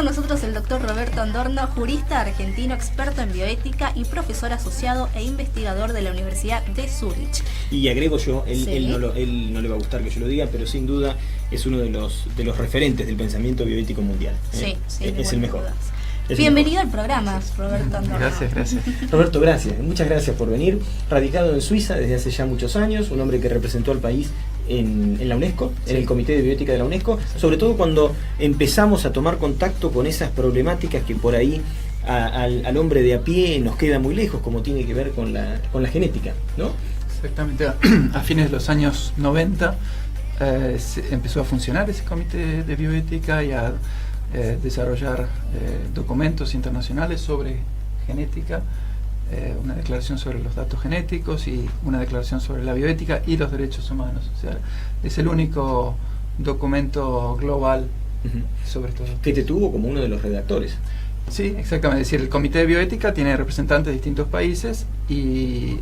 con nosotros el doctor Roberto Andorno, jurista argentino, experto en bioética y profesor asociado e investigador de la Universidad de Zúrich. Y agrego yo, él no le va a gustar que yo lo diga, pero sin duda es uno de los referentes del pensamiento bioético mundial. Sí, es el mejor. Bienvenido al programa, Roberto Andorno. Gracias. Roberto, gracias. Muchas gracias por venir. Radicado en Suiza desde hace ya muchos años, un hombre que representó al país en la UNESCO, en el Comité de Bioética de la UNESCO, sobre todo cuando empezamos a tomar contacto con esas problemáticas que por ahí al hombre de a pie nos queda muy lejos, como tiene que ver con la genética, ¿no? Exactamente. A fines de los años 90 se empezó a funcionar ese Comité de Bioética y a desarrollar documentos internacionales sobre genética, una declaración sobre los datos genéticos y una declaración sobre la bioética y los derechos humanos. O sea, es el único documento global sobre todo. Que te tuvo como uno de los redactores. Sí, exactamente. Es decir, el Comité de Bioética tiene representantes de distintos países y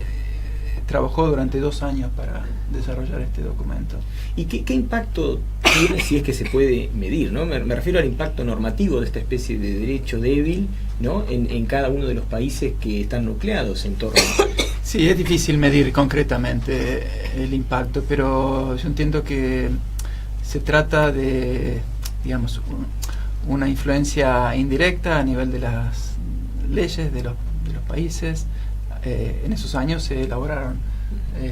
trabajó durante 2 años para desarrollar este documento. ¿Y qué impacto tiene, si es que se puede medir, ¿no? Me refiero al impacto normativo de esta especie de derecho débil, ¿no? en cada uno de los países que están nucleados en torno a... Sí, es difícil medir concretamente el impacto, pero yo entiendo que se trata de, digamos, una influencia indirecta a nivel de las leyes de los países. En esos años se elaboraron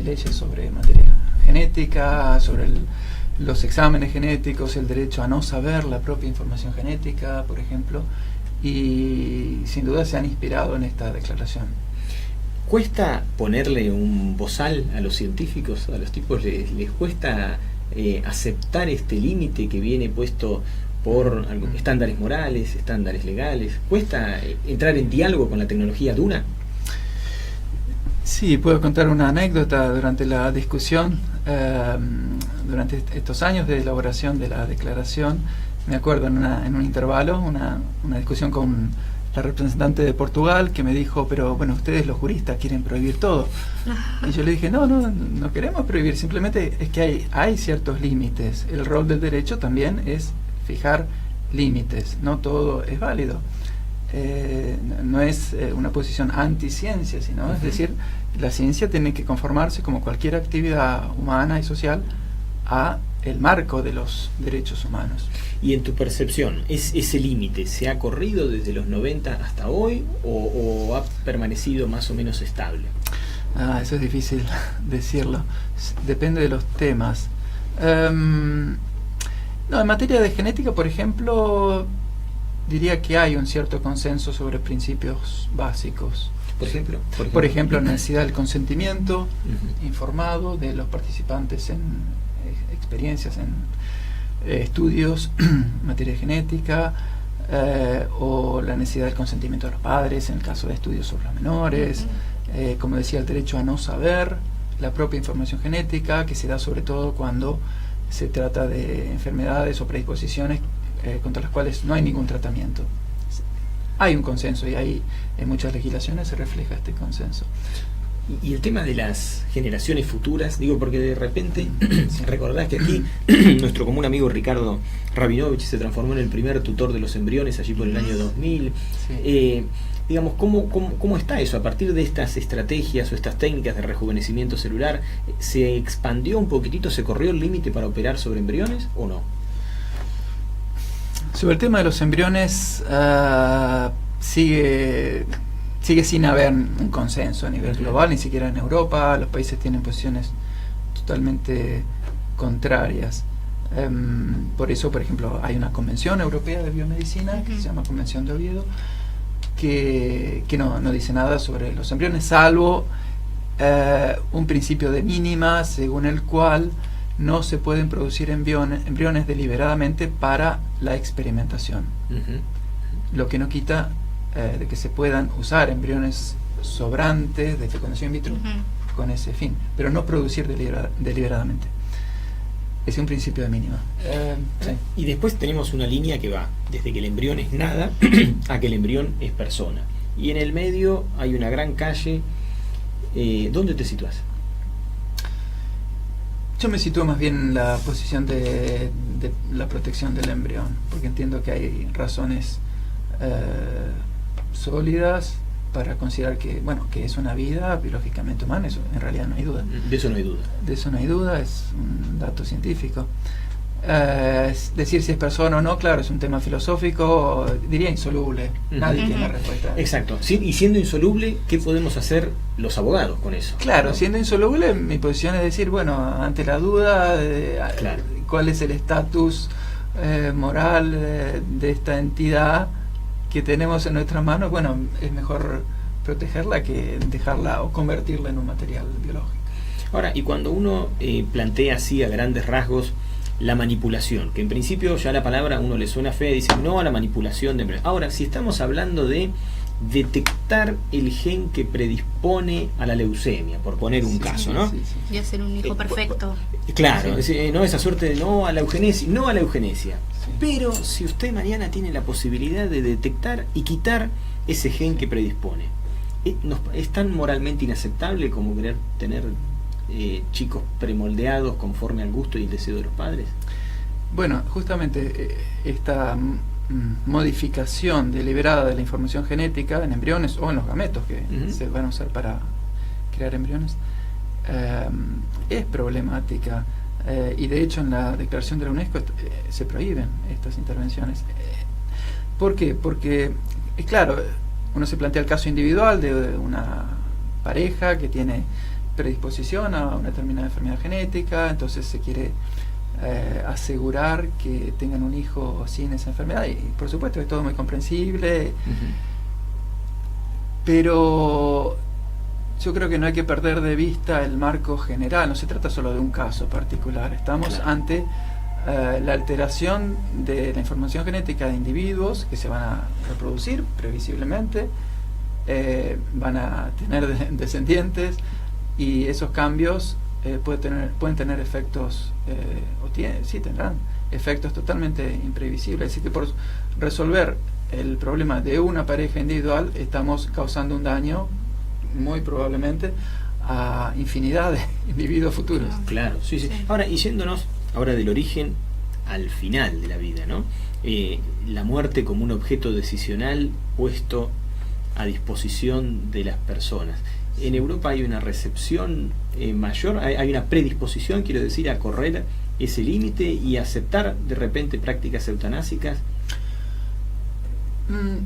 leyes sobre materia genética, sobre los exámenes genéticos, el derecho a no saber la propia información genética, por ejemplo, y sin duda se han inspirado en esta declaración. ¿Cuesta ponerle un bozal a los científicos? ¿A los tipos les cuesta aceptar este límite que viene puesto por estándares morales, estándares legales? ¿Cuesta entrar en diálogo con la tecnología dura? Sí, puedo contar una anécdota durante la discusión, durante estos años de elaboración de la declaración. Me acuerdo en un intervalo, una discusión con la representante de Portugal que me dijo, pero bueno, ustedes los juristas quieren prohibir todo. Y yo le dije, no queremos prohibir, simplemente es que hay ciertos límites. El rol del derecho también es fijar límites, no todo es válido. No es una posición anti-ciencia, sino es decir, la ciencia tiene que conformarse como cualquier actividad humana y social a el marco de los derechos humanos. Y en tu percepción, ¿ese límite se ha corrido desde los 90 hasta hoy o ha permanecido más o menos estable? Eso es difícil decirlo, depende de los temas. En materia de genética, por ejemplo, diría que hay un cierto consenso sobre principios básicos. Por ejemplo, la necesidad del consentimiento informado de los participantes en experiencias, en estudios en materia de genética, o la necesidad del consentimiento de los padres en el caso de estudios sobre los menores, como decía, el derecho a no saber la propia información genética, que se da sobre todo cuando se trata de enfermedades o predisposiciones contra las cuales no hay ningún tratamiento. Hay un consenso y ahí en muchas legislaciones se refleja este consenso. Y el tema de las generaciones futuras, digo porque de repente recordás que aquí nuestro común amigo Ricardo Rabinovich se transformó en el primer tutor de los embriones allí por el año 2000. Sí. Digamos, ¿cómo está eso? A partir de estas estrategias o estas técnicas de rejuvenecimiento celular, ¿se expandió un poquitito, se corrió el límite para operar sobre embriones o no? Sobre el tema de los embriones, sigue sin haber un consenso a nivel global, ni siquiera en Europa. Los países tienen posiciones totalmente contrarias. Por eso, por ejemplo, hay una convención europea de biomedicina que se llama Convención de Oviedo, que no dice nada sobre los embriones, salvo un principio de mínima según el cual no se pueden producir embriones deliberadamente para la experimentación. Lo que no quita de que se puedan usar embriones sobrantes de fecundación in vitro con ese fin, pero no producir deliberadamente. Es un principio de mínima. Sí. Y después tenemos una línea que va desde que el embrión es nada a que el embrión es persona. Y en el medio hay una gran calle. ¿Dónde te situás? Yo me sitúo más bien en la posición de la protección del embrión, porque entiendo que hay razones sólidas para considerar que, bueno, que es una vida biológicamente humana. Eso en realidad no hay duda. De eso no hay duda. De eso no hay duda, es un dato científico. Decir si es persona o no, claro, es un tema filosófico, diría insoluble. Nadie tiene la respuesta. Exacto. Sí, y siendo insoluble, ¿qué podemos hacer los abogados con eso? Claro, ¿no? Siendo insoluble, mi posición es decir, bueno, ante la duda de Claro. cuál es el estatus moral de esta entidad que tenemos en nuestras manos, bueno, es mejor protegerla que dejarla o convertirla en un material biológico. Ahora, y cuando uno plantea así a grandes rasgos la manipulación, que en principio ya la palabra a uno le suena fea y dice no a la manipulación de... Ahora, si estamos hablando de detectar el gen que predispone a la leucemia, por poner un caso, ¿no? Y hacer un hijo perfecto. Claro, Sí. no esa suerte de no a la eugenesia, no a la eugenesia. Sí. Pero si usted mañana tiene la posibilidad de detectar y quitar ese gen que predispone, ¿es tan moralmente inaceptable como querer tener chicos premoldeados conforme al gusto y el deseo de los padres? Bueno, justamente esta modificación deliberada de la información genética en embriones o en los gametos que se van a usar para crear embriones es problemática, y de hecho en la declaración de la UNESCO se prohíben estas intervenciones. ¿Por qué? Porque, claro, uno se plantea el caso individual de una pareja que tiene predisposición a una determinada enfermedad genética, entonces se quiere asegurar que tengan un hijo sin esa enfermedad, y por supuesto es todo muy comprensible, pero yo creo que no hay que perder de vista el marco general. No se trata solo de un caso particular, estamos ante la alteración de la información genética de individuos que se van a reproducir previsiblemente, van a tener descendientes, y esos cambios pueden tener efectos, tendrán efectos totalmente imprevisibles. Así que por resolver el problema de una pareja individual estamos causando un daño muy probablemente a infinidad de individuos futuros. Claro, sí. Ahora, y yéndonos ahora del origen al final de la vida, ¿no? La muerte como un objeto decisional puesto a disposición de las personas. En Europa hay una recepción mayor, hay una predisposición, quiero decir, a correr ese límite y aceptar de repente prácticas eutanásicas.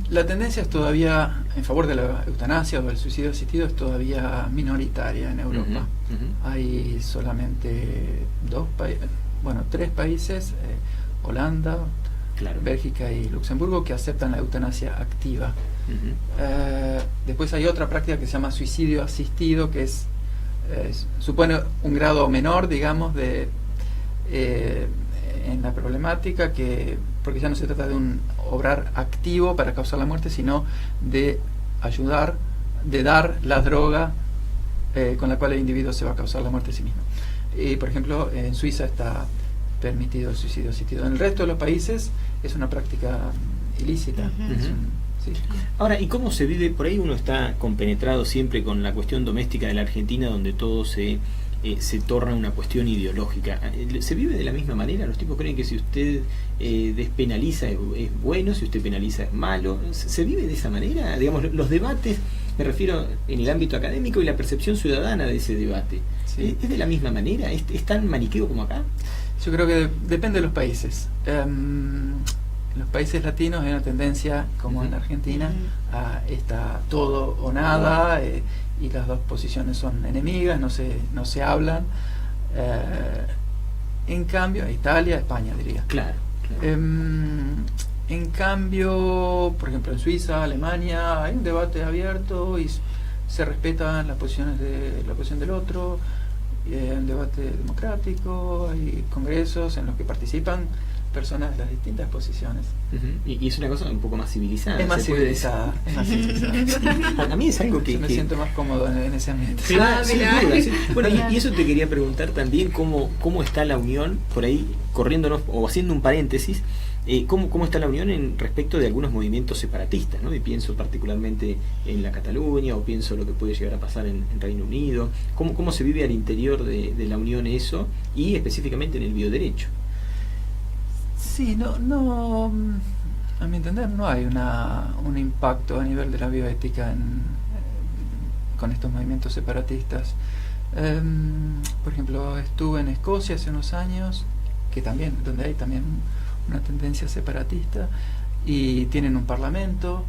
La tendencia es todavía en favor de la eutanasia o del suicidio asistido, es todavía minoritaria en Europa. Hay solamente 3 países, Holanda, Bélgica y Luxemburgo, que aceptan la eutanasia activa. Después hay otra práctica que se llama suicidio asistido, que supone un grado menor, digamos, en la problemática, porque ya no se trata de un obrar activo para causar la muerte, sino de ayudar, de dar la droga con la cual el individuo se va a causar la muerte a sí mismo. Por ejemplo, en Suiza está permitido el suicidio asistido. En el resto de los países es una práctica ilícita. Sí. Ahora, ¿y cómo se vive? Por ahí uno está compenetrado siempre con la cuestión doméstica de la Argentina, donde todo se torna una cuestión ideológica. ¿Se vive de la misma manera? ¿Los tipos creen que si usted despenaliza es bueno, si usted penaliza es malo? ¿Se vive de esa manera? Digamos, los debates, me refiero en el ámbito académico, y la percepción ciudadana de ese debate. Sí. ¿Es de la misma manera? ¿Es tan maniqueo como acá? Yo creo que depende de los países. En los países latinos hay una tendencia, como en Argentina, a todo o nada, y las dos posiciones son enemigas, no se hablan. En cambio, Italia, España diría. Claro. En cambio, por ejemplo, en Suiza, Alemania, hay un debate abierto y se respetan las posiciones la posición del otro. Un debate democrático, hay congresos en los que participan personas de las distintas posiciones. Y es una cosa un poco más civilizada. Es más civilizada. A mí es algo que... Yo me siento más cómodo en ese ambiente. Claro, sin duda, sí. Bueno, y eso te quería preguntar también, cómo está la unión, por ahí corriéndonos o haciendo un paréntesis, ¿Cómo está la Unión en respecto de algunos movimientos separatistas, ¿no? Y pienso particularmente en la Cataluña, o pienso lo que puede llegar a pasar en Reino Unido. ¿Cómo se vive al interior de la Unión eso, y específicamente en el bioderecho? Sí, no, a mi entender no hay un impacto a nivel de la bioética con estos movimientos separatistas. Por ejemplo, estuve en Escocia hace unos años, donde hay también una tendencia separatista, y tienen un parlamento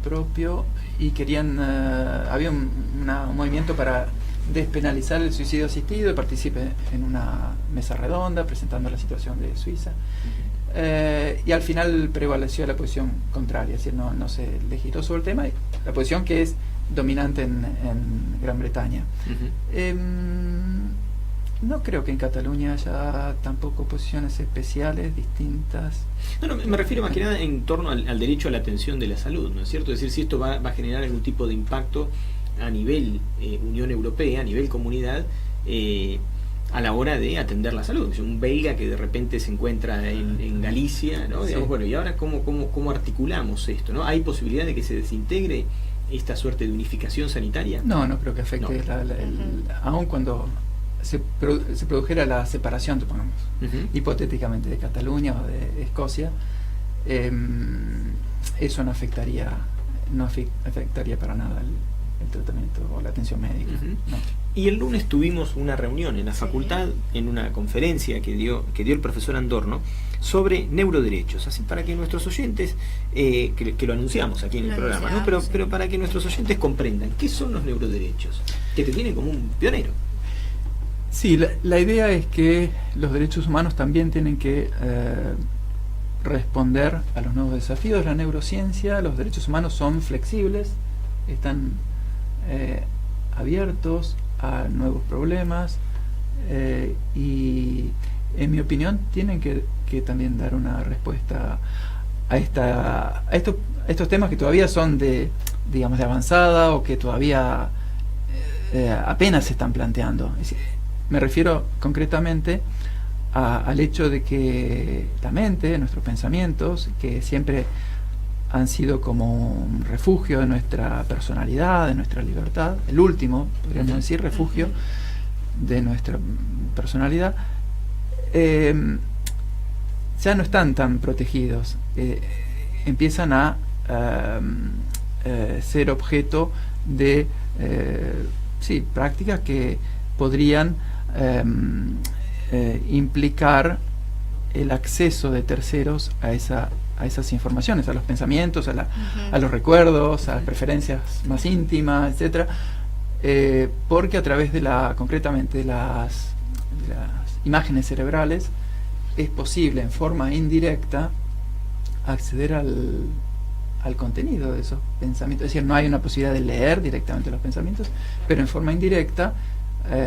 propio, y había un movimiento para despenalizar el suicidio asistido, y participé en una mesa redonda presentando la situación de Suiza. Y al final prevaleció la posición contraria, es decir, no se legisló sobre el tema, la posición que es dominante en Gran Bretaña. No creo que en Cataluña haya tampoco posiciones especiales distintas. No, me refiero más que nada en torno al derecho a la atención de la salud, ¿no es cierto? Es decir, si esto va a generar algún tipo de impacto a nivel Unión Europea, a nivel comunidad, a la hora de atender la salud. Un belga que de repente se encuentra en Galicia, ¿no? Sí. Digamos, bueno, ¿y ahora cómo articulamos esto, ¿no? ¿Hay posibilidad de que se desintegre esta suerte de unificación sanitaria? No creo que afecte, aun cuando se produjera la separación, supongamos, hipotéticamente, de Cataluña o de Escocia, eso no afectaría para nada el tratamiento o la atención médica. No. Y el lunes tuvimos una reunión en la facultad, en una conferencia que dio el profesor Andorno sobre neuroderechos, así para que nuestros oyentes, que lo anunciamos aquí en el programa, ¿no? Pero para que nuestros oyentes comprendan qué son los neuroderechos, que te tienen como un pionero. Sí, la idea es que los derechos humanos también tienen que responder a los nuevos desafíos de la neurociencia. Los derechos humanos son flexibles, están abiertos a nuevos problemas, y en mi opinión tienen que también dar una respuesta a estos temas que todavía son de avanzada, o que todavía apenas se están planteando. Me refiero concretamente al hecho de que la mente, nuestros pensamientos, que siempre han sido como un refugio de nuestra personalidad, de nuestra libertad, el último, podríamos decir, refugio de nuestra personalidad, ya no están tan protegidos, empiezan a ser objeto de prácticas que podrían implicar el acceso de terceros a esas informaciones, a los pensamientos, a los recuerdos, a las preferencias más íntimas, etcétera, porque a través concretamente de las imágenes cerebrales es posible en forma indirecta acceder al contenido de esos pensamientos. Es decir, no hay una posibilidad de leer directamente los pensamientos, pero en forma indirecta,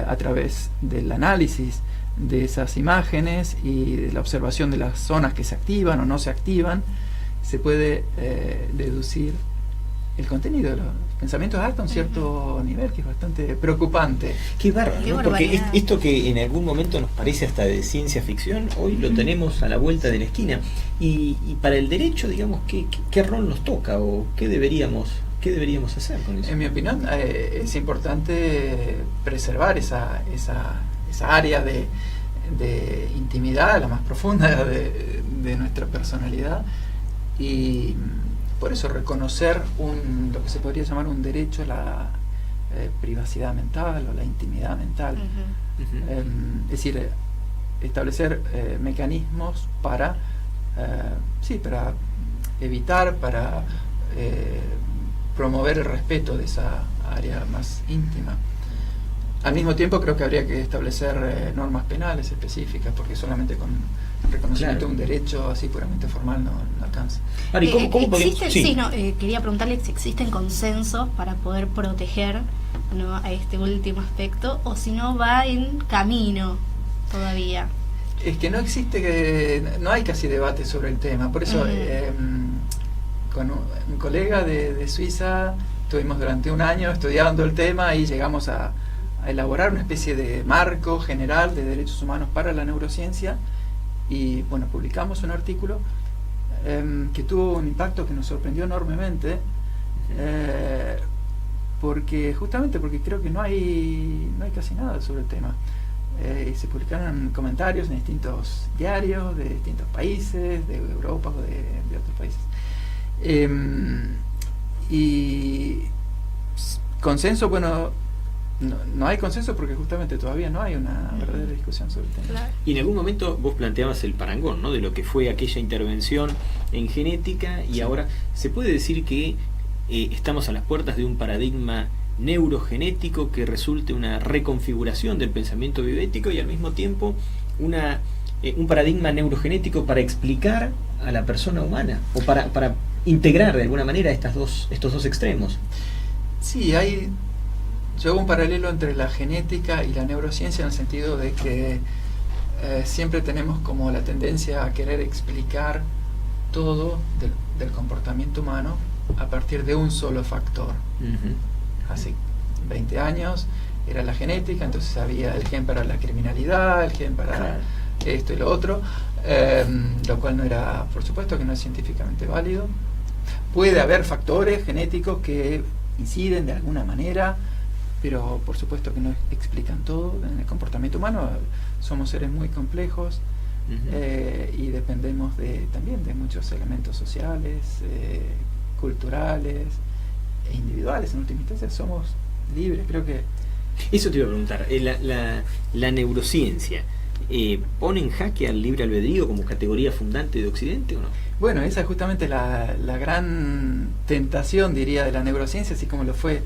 a través del análisis de esas imágenes y de la observación de las zonas que se activan o no se activan, se puede deducir el contenido de los pensamientos hasta un cierto nivel, que es bastante preocupante. Qué bárbaro, ¿no? Porque esto que en algún momento nos parece hasta de ciencia ficción, hoy lo tenemos a la vuelta de la esquina. Y para el derecho, digamos, ¿qué rol nos toca, o qué deberíamos hacer con eso? En mi opinión, es importante preservar esa área de intimidad, la más profunda de nuestra personalidad, y por eso reconocer lo que se podría llamar un derecho a la privacidad mental o la intimidad mental. Es decir, establecer mecanismos para evitar, para promover el respeto de esa área más íntima. Al mismo tiempo, creo que habría que establecer normas penales específicas, porque solamente con reconocimiento de un derecho así puramente formal no alcanza. ¿Cómo podemos? Quería preguntarle si existen consensos para poder proteger, ¿no?, a este último aspecto, o si no va en camino todavía. Es que no hay casi debate sobre el tema, por eso con un colega de Suiza estuvimos durante un año estudiando el tema y llegamos a elaborar una especie de marco general de derechos humanos para la neurociencia, y bueno, publicamos un artículo que tuvo un impacto que nos sorprendió enormemente, porque creo que no hay casi nada sobre el tema. Y se publicaron comentarios en distintos diarios de distintos países, de Europa o de otros países. Y consenso, bueno, no hay consenso porque justamente todavía no hay una verdadera discusión sobre el tema. Claro. Y en algún momento vos planteabas el parangón, ¿no?, de lo que fue aquella intervención en genética, y Sí. ahora se puede decir que estamos a las puertas de un paradigma neurogenético que resulte una reconfiguración del pensamiento bioético, y al mismo tiempo un paradigma neurogenético para explicar a la persona humana, o para integrar de alguna manera estos dos extremos. Sí, yo hago un paralelo entre la genética y la neurociencia, en el sentido de que siempre tenemos como la tendencia a querer explicar todo del comportamiento humano a partir de un solo factor. Hace 20 años era la genética, entonces había el gen para la criminalidad, el gen para esto y lo otro, lo cual no era, por supuesto que no es científicamente válido. Puede haber factores genéticos que inciden de alguna manera, pero por supuesto que no explican todo. En el comportamiento humano somos seres muy complejos, y dependemos también de muchos elementos sociales, culturales e individuales. En última instancia somos libres, creo que... Eso te iba a preguntar, la neurociencia ¿pone en jaque al libre albedrío como categoría fundante de Occidente o no? Bueno, esa es justamente la gran tentación, diría, de la neurociencia, así como lo fue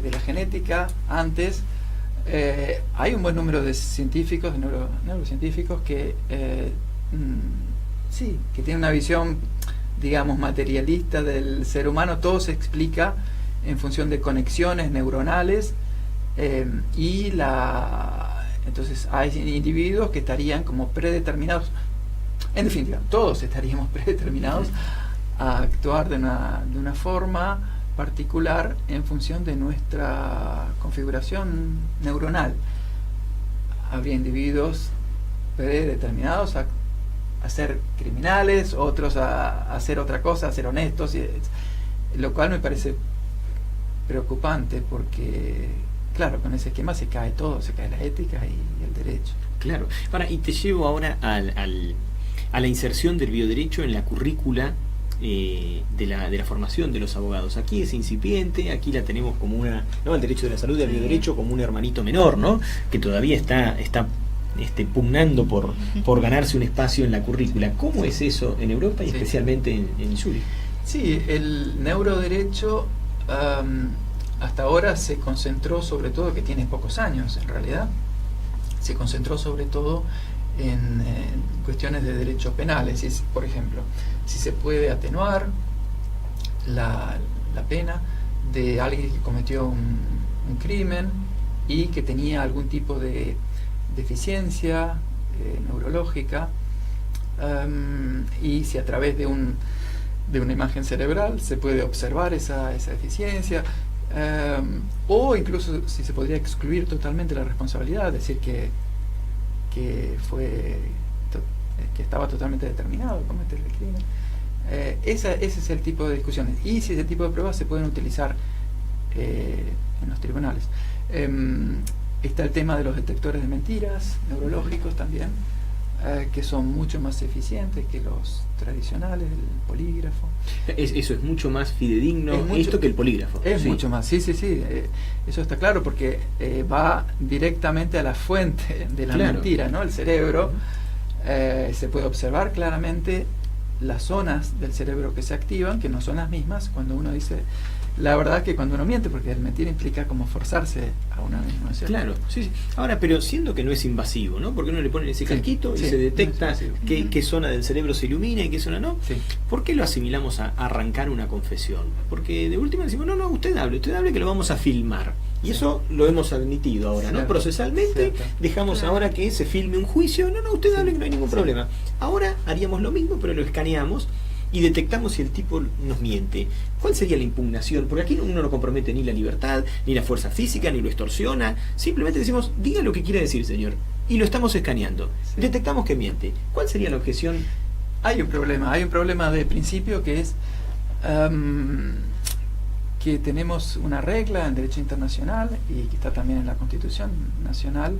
de la genética antes. Hay un buen número de científicos, de neurocientíficos, que sí, que tienen una visión, digamos, materialista del ser humano. Todo se explica en función de conexiones neuronales, entonces hay individuos que estarían como predeterminados, en definitiva, todos estaríamos predeterminados a actuar de una forma particular en función de nuestra configuración neuronal. Habría individuos predeterminados a ser criminales, otros a hacer otra cosa, a ser honestos, lo cual me parece preocupante, porque claro, con ese esquema se cae todo, se cae la ética y el derecho. Claro. Y te llevo ahora a la inserción del bioderecho en la currícula de la formación de los abogados. Aquí es incipiente, aquí la tenemos como el derecho de la salud y el bioderecho como un hermanito menor, ¿no?, que todavía está pugnando por ganarse un espacio en la currícula. ¿Cómo es eso en Europa y especialmente en Zurich? Sí, el neuroderecho hasta ahora se concentró sobre todo, que tiene pocos años en realidad, se concentró sobre todo en cuestiones de derecho penal. Es decir, por ejemplo, si se puede atenuar la pena de alguien que cometió un crimen y que tenía algún tipo de deficiencia neurológica, y si a través de una imagen cerebral se puede observar esa deficiencia, o incluso si se podría excluir totalmente la responsabilidad, es decir, que estaba totalmente determinado a cometer el crimen. Ese es el tipo de discusiones, y si ese tipo de pruebas se pueden utilizar en los tribunales. Está el tema de los detectores de mentiras neurológicos también, que son mucho más eficientes que los tradicionales, el polígrafo. Eso es mucho más fidedigno que el polígrafo. Es mucho más, sí. Eso está claro, porque va directamente a la fuente de la mentira, ¿no? El cerebro. Se puede observar claramente las zonas del cerebro que se activan, que no son las mismas cuando uno dice la verdad que cuando uno miente, porque el mentir implica como forzarse a uno mismo, ¿cierto? Claro, sí. Ahora, pero siendo que no es invasivo, ¿no? Porque uno le pone ese casquito y se detecta qué zona del cerebro se ilumina y qué zona no. Sí. ¿Por qué lo asimilamos a arrancar una confesión? Porque de última decimos, no, usted hable que lo vamos a filmar. Y eso lo hemos admitido ahora, ¿no? Procesalmente dejamos ahora que se filme un juicio. No, usted hable, que no hay ningún problema. Ahora haríamos lo mismo, pero lo escaneamos y detectamos si el tipo nos miente. ¿Cuál sería la impugnación? Porque aquí uno no compromete ni la libertad, ni la fuerza física, ni lo extorsiona. Simplemente decimos, diga lo que quiera decir, señor. y lo estamos escaneando. Sí. Detectamos que miente. ¿Cuál sería la objeción? Hay un problema de principio que es que tenemos una regla en derecho internacional y que está también en la Constitución Nacional,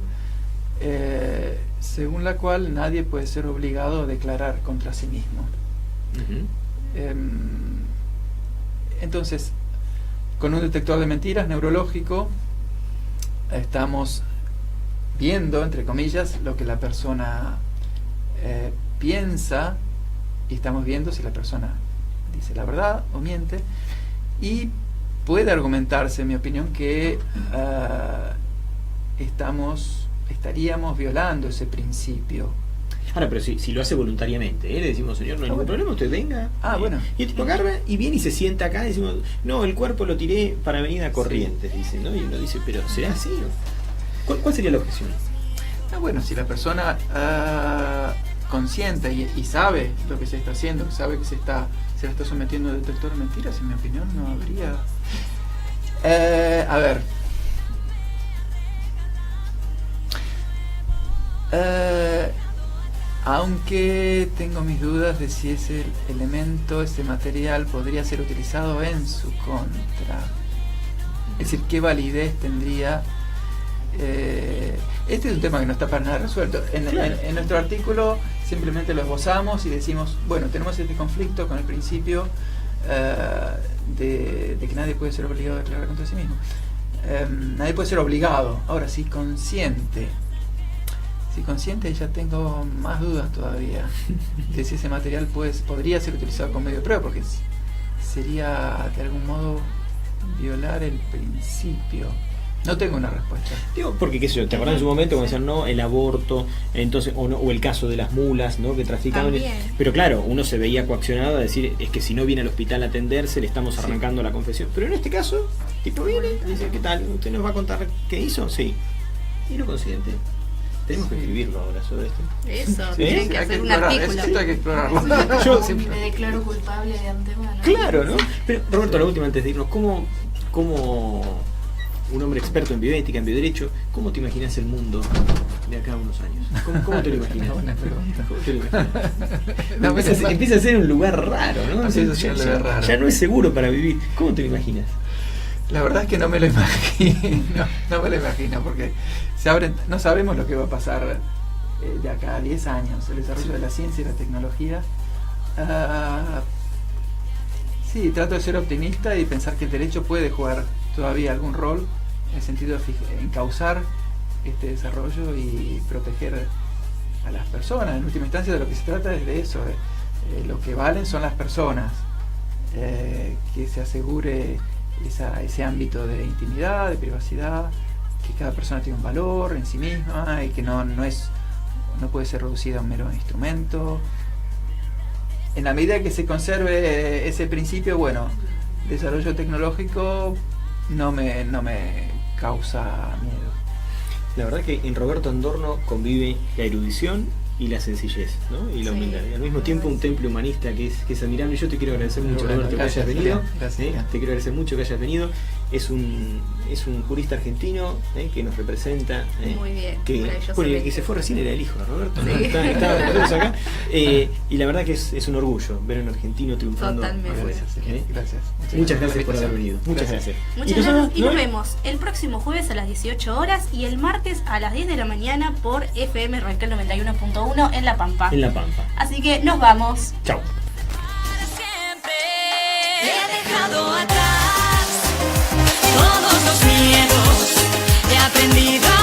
según la cual nadie puede ser obligado a declarar contra sí mismo. Entonces, con un detector de mentiras neurológico estamos viendo, entre comillas, lo que la persona piensa, y estamos viendo si la persona dice la verdad o miente, y puede argumentarse, en mi opinión, que estaríamos violando ese principio. Ahora, pero si lo hace voluntariamente, le decimos, señor, no hay ningún problema, usted venga. Bueno. Y el tipo agarra y viene y se sienta acá y decimos, no, el cuerpo lo tiré para Avenida Corrientes, dice, ¿no? Y uno dice, pero ¿será así? ¿Cuál sería la objeción? Bueno, si la persona consciente y sabe lo que se está haciendo, que sabe que se la está sometiendo a detector de mentiras, en mi opinión no habría... a ver... aunque tengo mis dudas de si ese elemento, ese material podría ser utilizado en su contra. Es decir, ¿qué validez tendría? Este es un tema que no está para nada resuelto. En nuestro artículo simplemente lo esbozamos y decimos, bueno, tenemos este conflicto con el principio de que nadie puede ser obligado a declarar contra sí mismo. Nadie puede ser obligado. Ahora, si consciente, ya tengo más dudas todavía de si ese material podría ser utilizado como medio de prueba, porque sería de algún modo violar el principio. No tengo una respuesta. Digo, porque qué sé yo, te acordás en su momento cuando decían no, el aborto, entonces, o el caso de las mulas, ¿no? Que traficaban. Pero claro, uno se veía coaccionado a decir, es que si no viene al hospital a atenderse, le estamos arrancando la confesión. Pero en este caso, tipo viene, dice, ¿qué tal? ¿Usted nos va a contar qué hizo? Sí. Y lo consciente. Tenemos que escribirlo ahora sobre esto. Eso, ¿Sí? tienen que hacer un artículo. Esto hay que explorarlo. Yo me declaro culpable de antemano. Claro, ¿no? Pero Roberto, la última antes de irnos, ¿cómo un hombre experto en bioética, en bioderecho, cómo te imaginas el mundo de acá a unos años? ¿Cómo te lo imaginas? Buena pregunta. ¿Cómo te lo imaginas? Empieza a ser un lugar raro, ¿no? Ya no es seguro para vivir. ¿Cómo te lo imaginas? La verdad es que no me lo imagino, porque no sabemos lo que va a pasar de acá a 10 años, el desarrollo de la ciencia y la tecnología. Sí, trato de ser optimista y pensar que el derecho puede jugar todavía algún rol en el sentido de encauzar este desarrollo y proteger a las personas. En última instancia, de lo que se trata es de eso, lo que valen son las personas, que se asegure ese ámbito de intimidad, de privacidad, que cada persona tiene un valor en sí misma y que no puede ser reducida a un mero instrumento. En la medida que se conserve ese principio, bueno, desarrollo tecnológico no me causa miedo. La verdad que en Roberto Andorno convive la erudición y la sencillez, ¿no? Y la humildad. Y al mismo tiempo un temple humanista que es admirable. Yo te quiero agradecer mucho, Roberto, que hayas venido. Gracias. Te quiero agradecer mucho que hayas venido. Es un jurista argentino que nos representa. Muy bien, Bueno, el que se fue recién era el hijo de Roberto, ¿no? Sí. Estaba nosotros acá. Y la verdad que es un orgullo ver a un argentino triunfando. Totalmente. Afuera, Gracias. Muchas gracias por haber venido. Muchas gracias. Muchas gracias y nos vemos el próximo jueves a las 18 horas y el martes a las 10 de la mañana por FM Rankel 91.1 en La Pampa. En La Pampa. Así que nos vamos. Chao. Siempre he dejado atrás todos los miedos, he aprendido